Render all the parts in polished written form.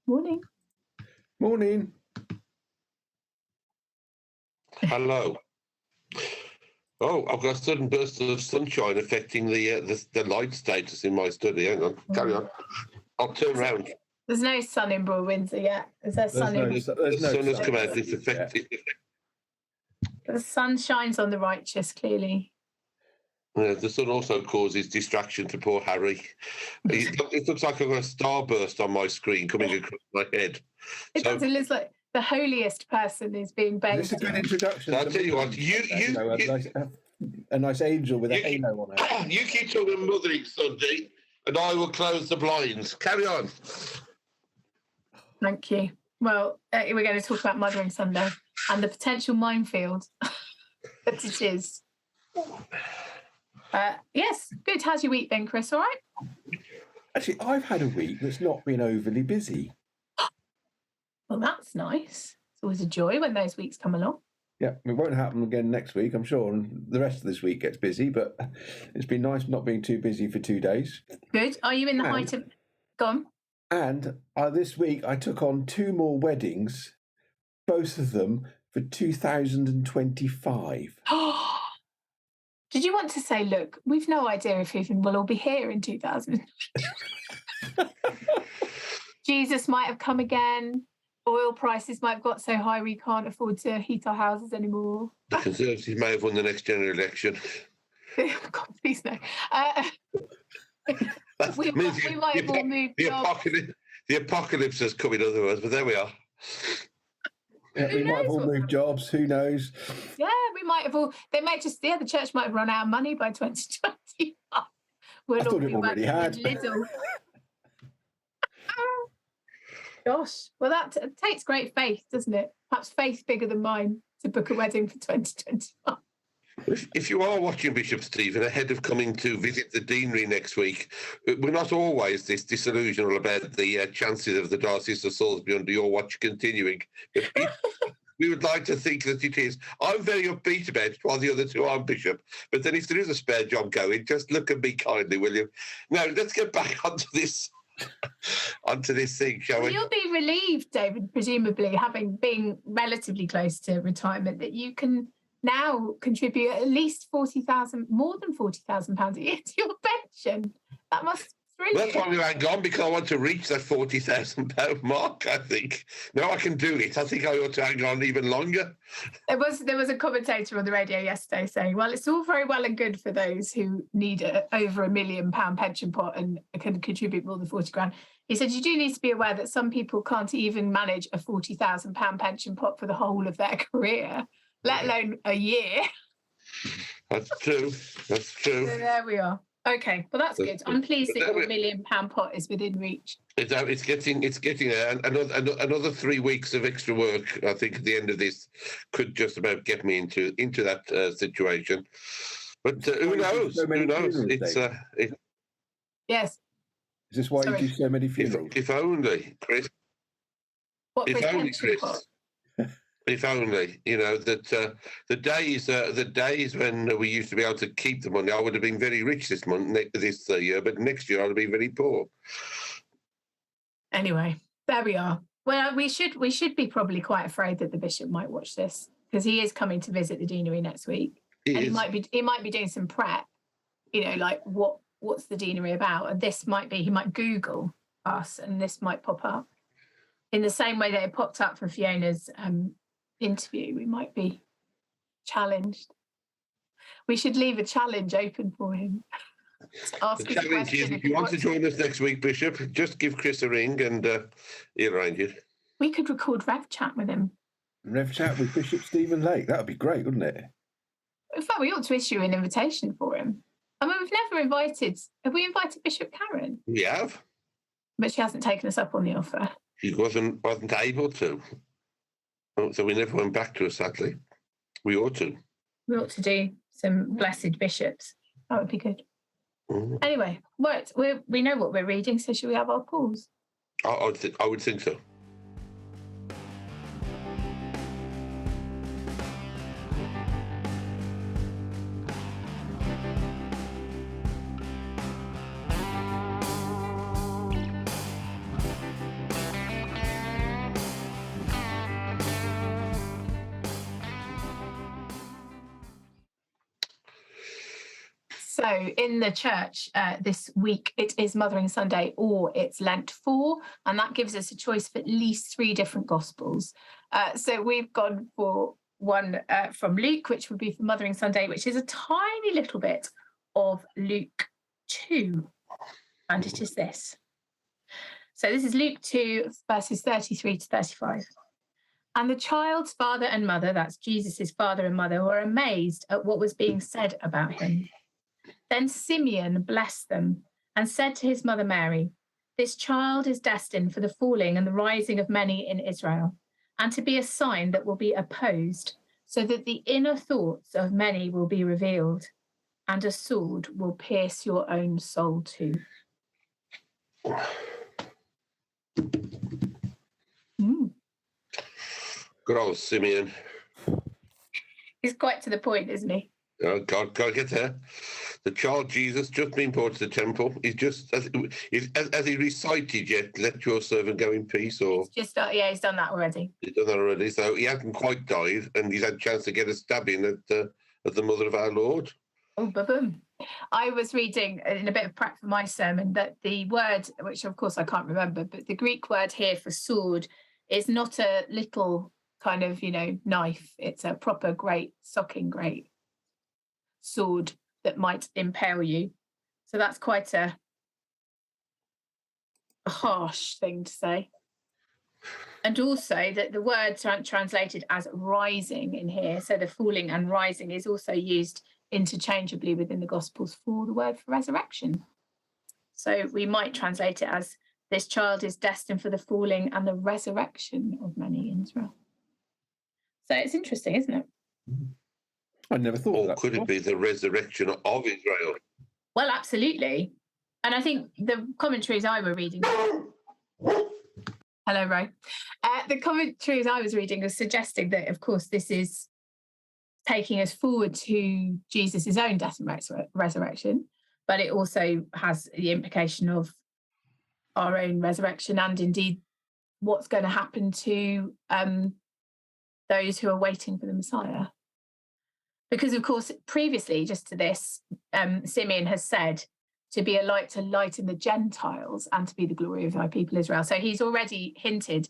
Morning. Morning. Hello. Oh, I've got a sudden burst of sunshine affecting the light status in my study. Hang on, carry on. I'll turn around. There's no sun in Broad Windsor yet. Is there sun in? The sun has come out. It's affected. The sun shines on the righteous, clearly. The sun also causes distraction to poor Harry. It looks like I've got a starburst on my screen coming across my head. It does. It looks like the holiest person is being bathed. It's a good introduction. I'll tell you what. A nice angel with a halo on it. You keep talking Mothering Sunday, and I will close the blinds. Carry on. Thank you. Well, we're going to talk about Mothering Sunday and the potential minefield that it is. Yes, good. How's your week been, Chris? All right? Actually, I've had a week that's not been overly busy. Well, that's nice. It's always a joy when those weeks come along. Yeah, it won't happen again next week, I'm sure. And the rest of this week gets busy, but it's been nice not being too busy for 2 days. Good. Are you in the height of... Go on. And this week I took on 2 more weddings, both of them for 2025. Did you want to say, look, we've no idea if even we'll all be here in 2000. Jesus might have come again. Oil prices might have got so high we can't afford to heat our houses anymore. The Conservatives may have won the next general election. God, please no. We might have all moved jobs. The apocalypse has come, in other words, but there we are. Yeah, we might have all moved jobs. Who knows? Yeah, we might have all. They might just. Yeah, the church might have run out of money by 2025. I thought it already had. Gosh, well, that takes great faith, doesn't it? Perhaps faith bigger than mine to book a wedding for 2025. If you are watching, Bishop Stephen, ahead of coming to visit the deanery next week, we're not always this disillusional about the chances of the Diocese of Salisbury under your watch continuing. We would like to think that it is. I'm very upbeat about it, while the other two aren't, Bishop. But then if there is a spare job going, just look at me kindly, will you? Now, let's get back onto this thing, shall we? You'll be relieved, David, presumably, been relatively close to retirement, that you can now contribute at least more than £40,000 a year to your pension. That must thrill you. That's why we hang on, because I want to reach that £40,000 mark, I think. Now I can do it. I think I ought to hang on even longer. There was a commentator on the radio yesterday saying, well, it's all very well and good for those who need over £1 million pension pot and can contribute more than 40 grand. He said, you do need to be aware that some people can't even manage a £40,000 pension pot for the whole of their career, let alone a year. That's true. So there we are. Okay, well, that's good. I'm pleased that your £1 million pot is within reach. It's getting another 3 weeks of extra work. I think at the end of this could just about get me into that situation. But who knows? Who knows? Yes. Is this why you do so many funerals? If only, Chris. If only, Chris. If only, that the days when we used to be able to keep the money, I would have been very rich this year, but next year I'd have been very poor. Anyway, there we are. Well, we should be probably quite afraid that the bishop might watch this, because he is coming to visit the deanery next week. He might be doing some prep, like what's the deanery about? And he might Google us and this might pop up. In the same way that it popped up for Fiona's interview, we might be challenged. We should leave a challenge open for him. The challenge is, if you want to join us next week, Bishop, just give Chris a ring and he'll arrange it. We could record Rev Chat with him. Rev Chat with Bishop Stephen Lake. That would be great, wouldn't it? In fact, we ought to issue an invitation for him. I mean, we've never invited... Have we invited Bishop Karen? We have. But she hasn't taken us up on the offer. She wasn't able to. So we never went back to her, sadly. We ought to. We ought to do some blessed bishops. That would be good. Mm-hmm. Anyway, we know what we're reading, so should we have our pause? I would think so. So in the church this week, it is Mothering Sunday or it's Lent 4, and that gives us a choice of at least 3 different Gospels. So we've gone for one from Luke, which would be for Mothering Sunday, which is a tiny little bit of Luke 2. And it is this. So this is Luke 2, verses 33 to 35. And the child's father and mother, that's Jesus's father and mother, were amazed at what was being said about him. Then Simeon blessed them and said to his mother Mary, "This child is destined for the falling and the rising of many in Israel, and to be a sign that will be opposed, so that the inner thoughts of many will be revealed, and a sword will pierce your own soul too." Good old Simeon. He's quite to the point, isn't he? Oh, God, got to get there. The child Jesus just been brought to the temple. He's just, has he recited yet, "Let your servant go in peace"? Or he's done that already. He's done that already. So he hasn't quite died, and he's had a chance to get a stabbing at the mother of our Lord. Oh, boom. I was reading in a bit of prep for my sermon that the word, which of course I can't remember, but the Greek word here for sword is not a little kind of, knife. It's a proper great sword that might impale you. So that's quite a harsh thing to say. And also that the word translated as rising in here, so the falling and rising, is also used interchangeably within the Gospels for the word for resurrection. So we might translate it as, "This child is destined for the falling and the resurrection of many in Israel." So it's interesting, isn't it? I never thought of that. Or could it be the resurrection of Israel? Well, absolutely. And I think the commentaries I were reading... Hello, Ray. The commentaries I was reading was suggesting that, of course, this is taking us forward to Jesus' own death and resurrection, but it also has the implication of our own resurrection and indeed what's going to happen to those who are waiting for the Messiah. Because, of course, previously, just to this, Simeon has said to be a light to lighten the Gentiles and to be the glory of thy people Israel. So he's already hinted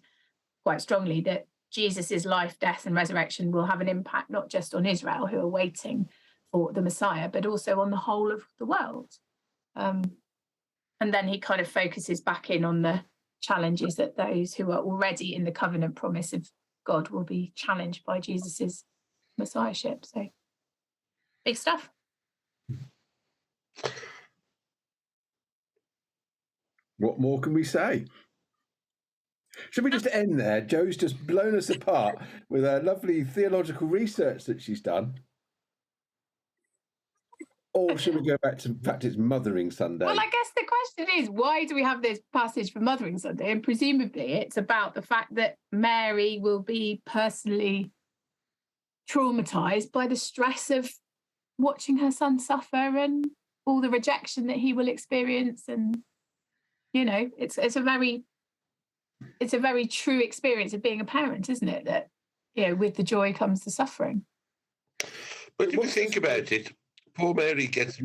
quite strongly that Jesus' life, death and resurrection will have an impact not just on Israel, who are waiting for the Messiah, but also on the whole of the world. And then he kind of focuses back in on the challenges that those who are already in the covenant promise of God will be challenged by Jesus' messiahship. So big stuff. What more can we say? Should we just end there? Jo's just blown us apart with her lovely theological research that she's done. Or should we go back to, in fact, it's Mothering Sunday? Well, I guess the question is, why do we have this passage for Mothering Sunday? And presumably it's about the fact that Mary will be personally traumatized by the stress of watching her son suffer and all the rejection that he will experience. And, it's a very true experience of being a parent, isn't it? That, with the joy comes the suffering. But if you think about it, poor Mary gets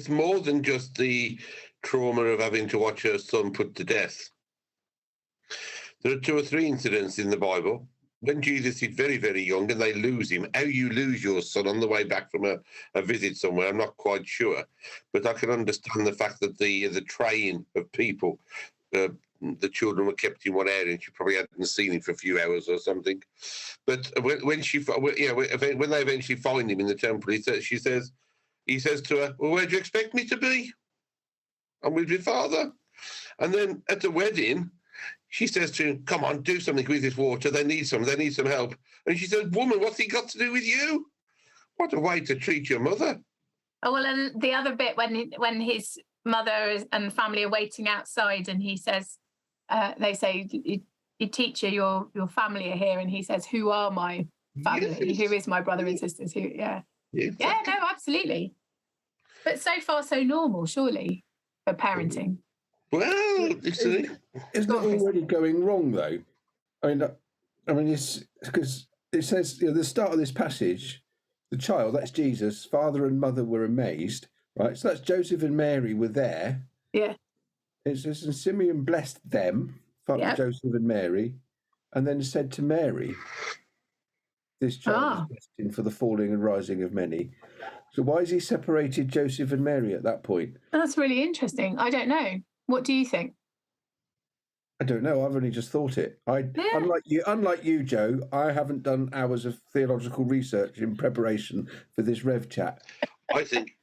more than just the trauma of having to watch her son put to death. There are 2 or 3 incidents in the Bible when Jesus is very, very young and they lose him. How you lose your son on the way back from a visit somewhere, I'm not quite sure. But I can understand the fact that the train of people, the children were kept in one area and she probably hadn't seen him for a few hours or something. But when they eventually find him in the temple, he says to her, "Well, where do you expect me to be? I'm with your father." And then at the wedding, she says to him, "Come on, do something with this water. They need some help." And she says, "Woman, what's he got to do with you? What a way to treat your mother." Oh, well, and the other bit when his mother and family are waiting outside and he says, they say, "Your teacher, your family are here," and he says, "Who are my family? Yes. Who is my brother and sisters?" Yeah, no, absolutely. But so far so normal, surely, for parenting. Well, isn't it already going wrong though? I mean, it's because it says the start of this passage the child, that's Jesus, father and mother were amazed, right? So that's Joseph and Mary were there. Yeah. It says, and Simeon blessed them, Joseph and Mary, and then said to Mary, this child is destined for the falling and rising of many. So why has he separated Joseph and Mary at that point? That's really interesting. I don't know. What do you think? I don't know. I've only just thought it. Unlike you, Joe, I haven't done hours of theological research in preparation for this Rev chat. I think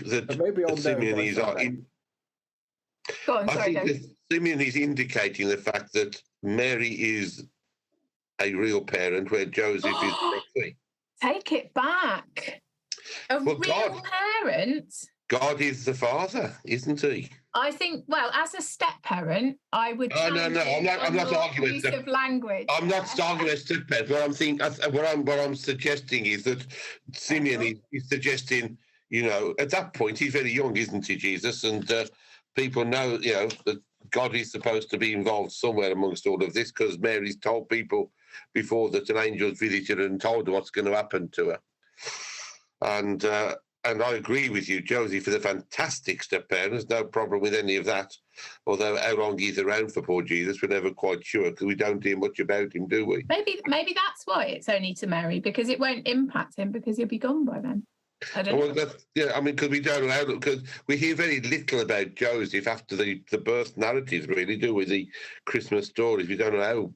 that maybe I'll Simeon is. Go on, sorry, that Simeon is indicating the fact that Mary is a real parent, where Joseph is proxy. Take it back. Real parent. God is the father, isn't he? I think, well, as a step parent, I would. No, I'm not arguing use of language. I'm not arguing step parent. What I'm suggesting is that Simeon is suggesting, at that point he's very young, isn't he, Jesus? And people know, that God is supposed to be involved somewhere amongst all of this, because Mary's told people before that an angel's visited her and told her what's going to happen to her. And I agree with you, Joseph is a fantastic step-parent. There's no problem with any of that. Although how long he's around for poor Jesus, we're never quite sure, because we don't hear much about him, do we? Maybe that's why it's only to Mary, because it won't impact him, because he'll be gone by then. I don't know. Because we don't know, because we hear very little about Joseph after the birth narratives, really, do we? The Christmas stories. We don't know how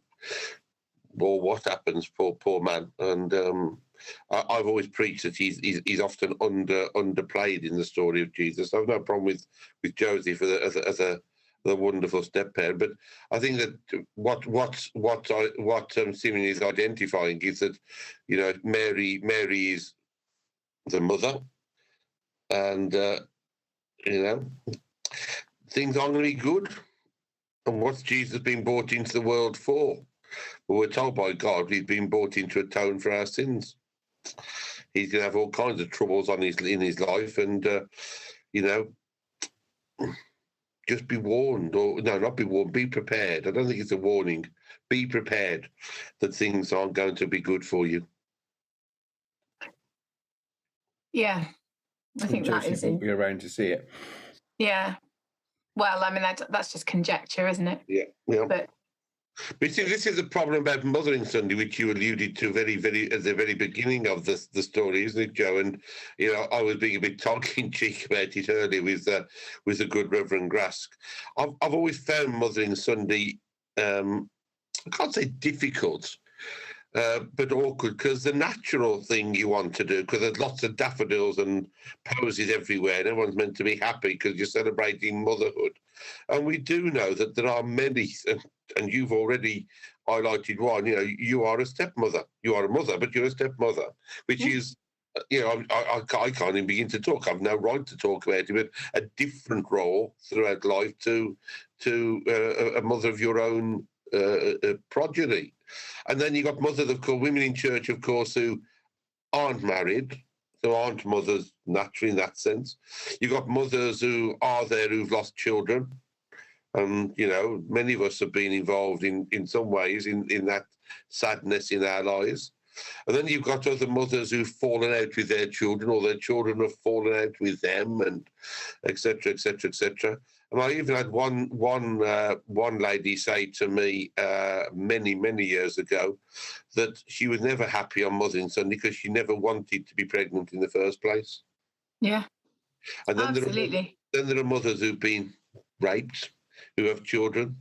or what happens, poor man. And I've always preached that he's often underplayed in the story of Jesus. I've no problem with Joseph as a wonderful step parent, but I think that what Simeon is identifying is that Mary is the mother, and things aren't going to be good. And what's Jesus been brought into the world for? Well, we're told by God he's been brought in to atone for our sins. He's going to have all kinds of troubles in his life, and just be warned, or no, not be warned, be prepared. I don't think it's a warning. Be prepared that things aren't going to be good for you. Yeah, I think that is. Won't be around to see it. Yeah. Well, I mean, that's just conjecture, isn't it? Yeah. But see, this is the problem about Mothering Sunday, which you alluded to very, very at the very beginning of the story, isn't it, Joe? And I was being a bit tongue-in-cheek about it earlier with the good Reverend Grask. I've always found Mothering Sunday, I can't say difficult, but awkward, because the natural thing you want to do, because there's lots of daffodils and posies everywhere, and everyone's meant to be happy because you're celebrating motherhood. And we do know that there are many, and you've already highlighted one, you are a stepmother. You are a mother, but you're a stepmother, which is, I can't even begin to talk. I've no right to talk about it, but a different role throughout life to a mother of your own progeny. And then you've got mothers, of course, women in church, of course, who aren't married, so aren't mothers naturally in that sense. You've got mothers who are there who've lost children. And, many of us have been involved in some ways in that sadness in our lives. And then you've got other mothers who've fallen out with their children, or their children have fallen out with them, and et cetera, et cetera, et cetera. And I even had one lady say to me many, many years ago that she was never happy on Mothering Sunday because she never wanted to be pregnant in the first place. Yeah, and then absolutely. There are mothers who've been raped, who have children.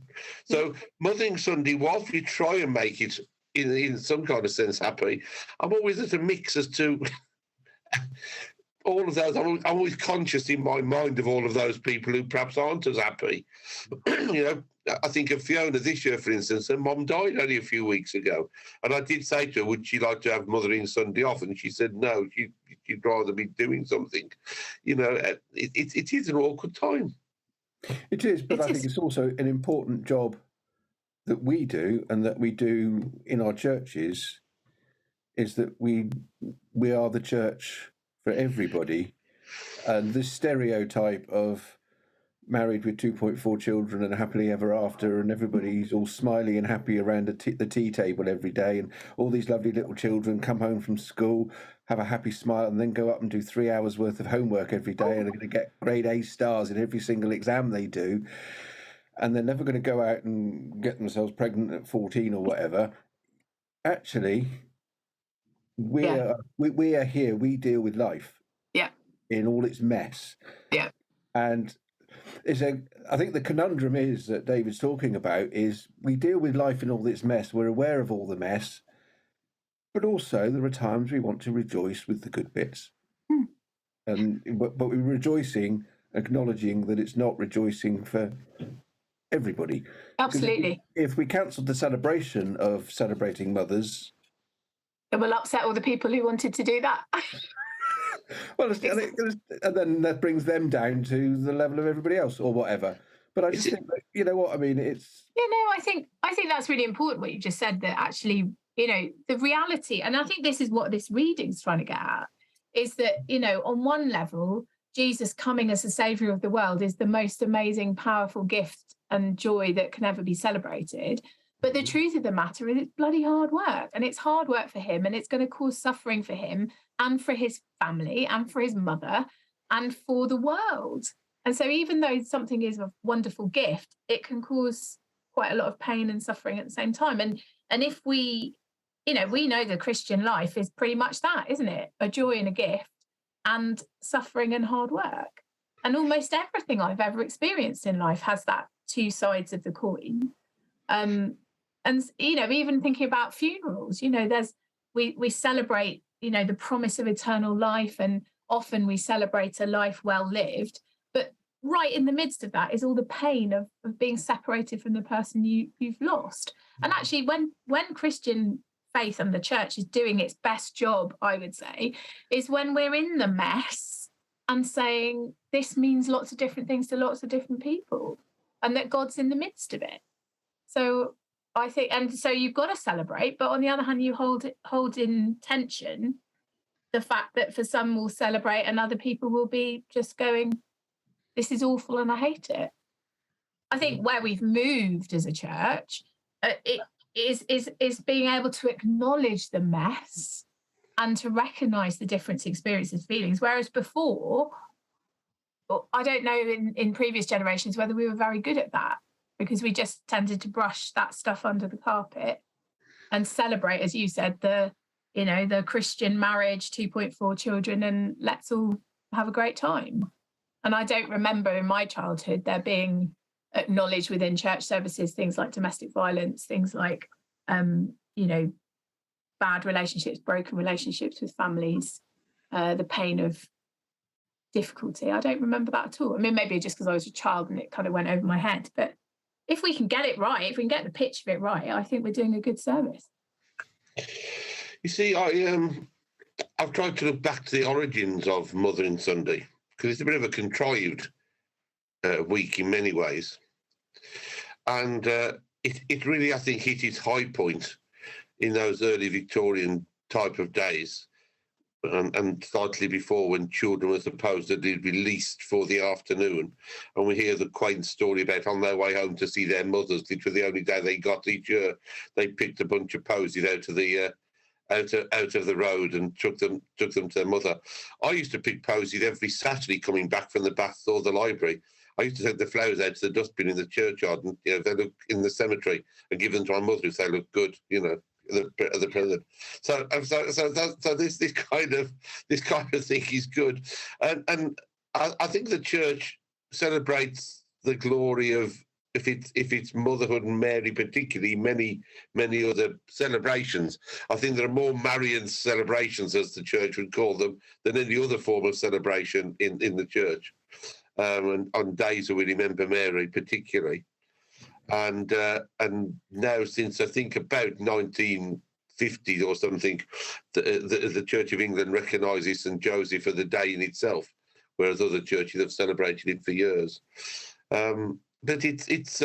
So Mothering Sunday, whilst we try and make it in some kind of sense happy, I'm always at a mix as to all of those. I'm always conscious in my mind of all of those people who perhaps aren't as happy. I think of Fiona this year, for instance. Her mum died only a few weeks ago. And I did say to her, would she like to have Mothering Sunday off? And she said no, she'd rather be doing something. It is an awkward time. It is, but I think it's also an important job that we do, and that we do in our churches, is that we are the church for everybody. And this stereotype of married with 2.4 children and happily ever after, and everybody's all smiley and happy around the tea table every day, and all these lovely little children come home from school, have a happy smile, and then go up and do 3 hours worth of homework every day, and are going to get grade A stars in every single exam they do, and they're never going to go out and get themselves pregnant at 14 or whatever. Actually, we are here. We deal with life. Yeah. In all its mess. Yeah. And I think the conundrum is that David's talking about is we deal with life in all its mess. We're aware of all the mess, but also there are times we want to rejoice with the good bits. But we're rejoicing, acknowledging that it's not rejoicing for everybody. Absolutely. If we cancelled the celebration of celebrating mothers, it will upset all the people who wanted to do that. Well, and then that brings them down to the level of everybody else or whatever. But I just think, you know what I mean? It's... I think that's really important what you just said, that actually, the reality, and I think this is what this reading's trying to get at, is that, on one level, Jesus coming as the saviour of the world is the most amazing, powerful gift and joy that can ever be celebrated. But the truth of the matter is it's bloody hard work, and it's hard work for him, and it's going to cause suffering for him and for his family and for his mother and for the world. And so even though something is a wonderful gift, it can cause quite a lot of pain and suffering at the same time. And if we know the Christian life is pretty much that, isn't it? A joy and a gift and suffering and hard work. And almost everything I've ever experienced in life has that two sides of the coin. And even thinking about funerals, we celebrate, the promise of eternal life, and often we celebrate a life well lived. But right in the midst of that is all the pain of being separated from the person you've lost. And actually, when Christian faith and the church is doing its best job, I would say, is when we're in the mess and saying this means lots of different things to lots of different people, and that God's in the midst of it. So I think, and so you've got to celebrate, but on the other hand, you hold in tension the fact that for some will celebrate and other people will be just going, this is awful and I hate it. I think where we've moved as a church, it is being able to acknowledge the mess and to recognise the different experiences, feelings. Whereas before, I don't know in previous generations whether we were very good at that, because we just tended to brush that stuff under the carpet and celebrate, as you said, the Christian marriage, 2.4 children, and let's all have a great time. And I don't remember in my childhood there being acknowledged within church services things like domestic violence, things like, bad relationships, broken relationships with families, the pain of difficulty. I don't remember that at all. I mean, maybe just because I was a child and it kind of went over my head. But if we can get it right, if we can get the pitch of it right, I think we're doing a good service. You see, I've tried to look back to the origins of Mothering Sunday, because it's a bit of a contrived week in many ways. And it really, I think, hit its high point in those early Victorian type of days, and slightly before, when children were supposedly released for the afternoon. And we hear the quaint story about on their way home to see their mothers, which was the only day they got each year, they picked a bunch of posies out of the out of the road and took them to their mother. I used to pick posies every Saturday coming back from the baths or the library. I used to take the flowers out to the dustbin in the churchyard, and if they look in the cemetery, and give them to my mother if they look good, the present. So this kind of thing is good, and I think the church celebrates the glory of, if it's motherhood and Mary particularly, many other celebrations. I think there are more Marian celebrations, as the church would call them, than any other form of celebration in the church. And on days that we remember Mary particularly. And now, since I think about 1950 or something, the Church of England recognises St. Joseph for the day in itself, whereas other churches have celebrated it for years. But it's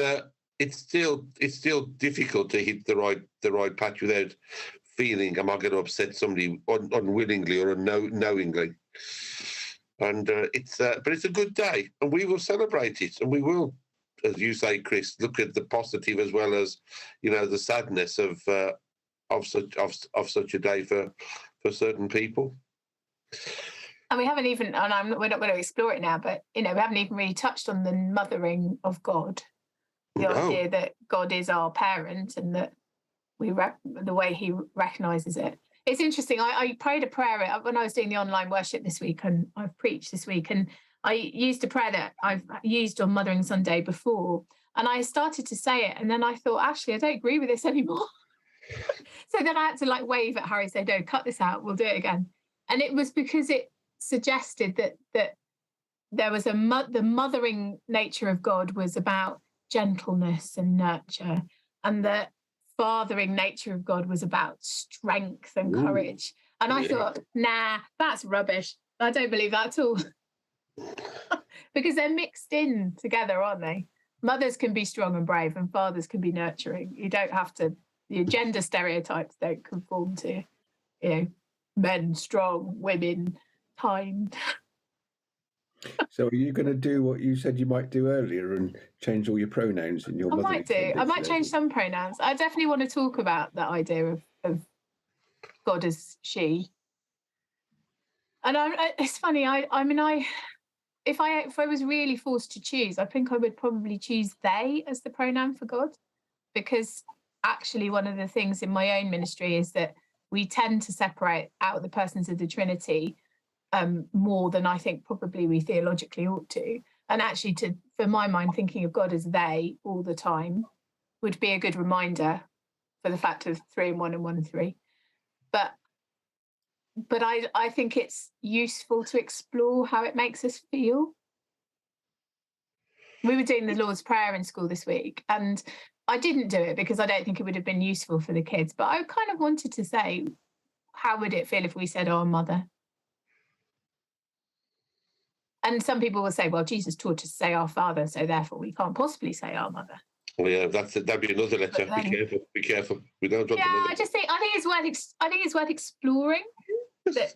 still difficult to hit the right patch without feeling, am I going to upset somebody unwillingly or unknowingly? And but it's a good day, and we will celebrate it, and we will, as you say, Chris, look at the positive as well as, the sadness of such a day for certain people. And we haven't even, we're not going to explore it now, but we haven't even really touched on the mothering of God, the idea that God is our parent and that the way He recognises it. It's interesting. I prayed a prayer when I was doing the online worship this week, and I've preached this week, and I used a prayer that I've used on Mothering Sunday before, and I started to say it, and then I thought, actually, I don't agree with this anymore. So then I had to wave at Harry and say, no, cut this out, we'll do it again. And it was because it suggested that there was the mothering nature of God was about gentleness and nurture, and the fathering nature of God was about strength and courage. And I thought, nah, that's rubbish. I don't believe that at all. Because they're mixed in together, aren't they? Mothers can be strong and brave, and fathers can be nurturing. You don't have to, your gender stereotypes don't conform to, men strong, women kind. So are you going to do what you said you might do earlier and change all your pronouns in your I might do. I might change some pronouns. I definitely want to talk about that idea of God as she. And it's funny. If I was really forced to choose, I think I would probably choose they as the pronoun for God, because actually one of the things in my own ministry is that we tend to separate out the persons of the Trinity more than I think probably we theologically ought to. And actually, for my mind, thinking of God as they all the time would be a good reminder for the fact of 3 and 1 and 1 and 3. But I think it's useful to explore how it makes us feel. We were doing the Lord's Prayer in school this week, and I didn't do it because I don't think it would have been useful for the kids. But I kind of wanted to say, how would it feel if we said, "Our Mother"? And some people will say, well, Jesus taught us to say our Father, so therefore we can't possibly say our Mother. Well, yeah, that'd be another letter. Be careful. We don't. I think it's worth exploring that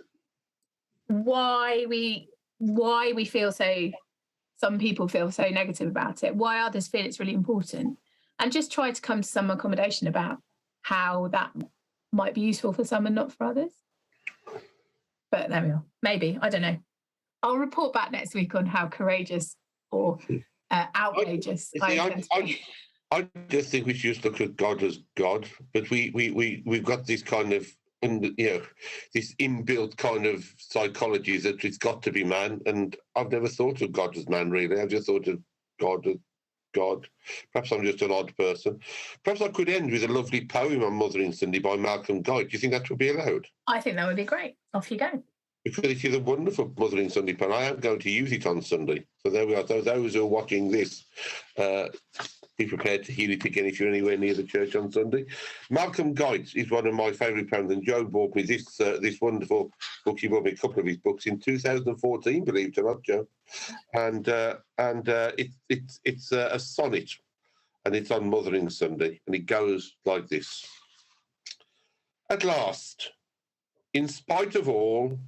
why we feel so. Some people feel so negative about it. Why others feel it's really important, and just try to come to some accommodation about how that might be useful for some and not for others. But there we are. Maybe, I don't know. I'll report back next week on how courageous or outrageous I just think we should just look at God as God, but we've got this kind of, this inbuilt kind of psychology that it's got to be man, and I've never thought of God as man, really. I've just thought of God as God. Perhaps I'm just an odd person. Perhaps I could end with a lovely poem on Mothering Sunday by Malcolm Guy. Do you think that would be allowed? I think that would be great. Off you go. Because it is a wonderful Mothering Sunday poem. I am going to use it on Sunday. So there we are. So those who are watching this, be prepared to hear it again if you're anywhere near the church on Sunday. Malcolm Guy is one of my favourite poems, and Joe bought me this wonderful book. He bought me a couple of his books in 2014, believe it or not, Joe. And it's a sonnet, and it's on Mothering Sunday, and it goes like this. At last, in spite of all,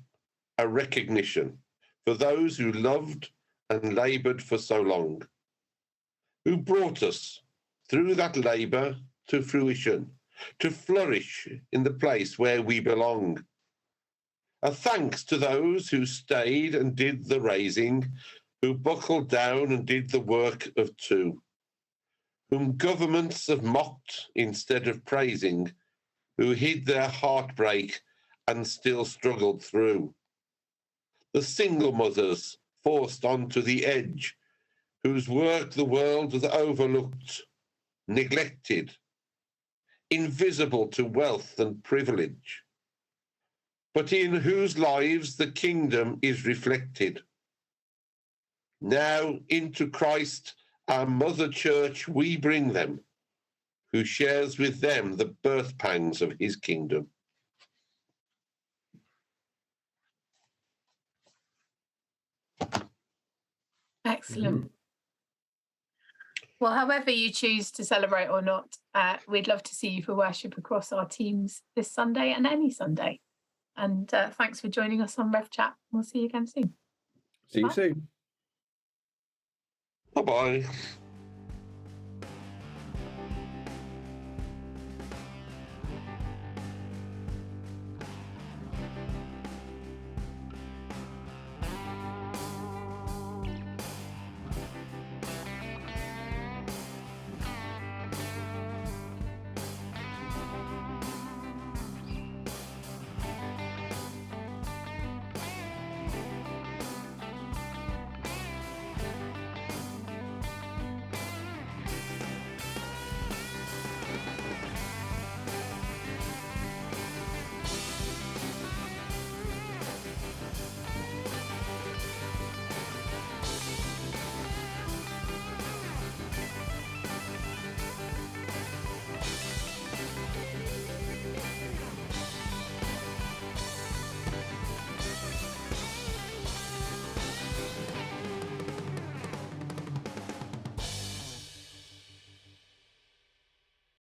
a recognition for those who loved and laboured for so long, who brought us through that labour to fruition, to flourish in the place where we belong. A thanks to those who stayed and did the raising, who buckled down and did the work of two, whom governments have mocked instead of praising, who hid their heartbreak and still struggled through. The single mothers forced onto the edge, whose work the world has overlooked, neglected, invisible to wealth and privilege, but in whose lives the kingdom is reflected. Now into Christ, our mother church, we bring them, who shares with them the birth pangs of his kingdom. Excellent. Well, however you choose to celebrate or not, we'd love to see you for worship across our teams this Sunday and any Sunday. And thanks for joining us on Rev Chat. We'll see you again soon. See you soon. Bye-bye.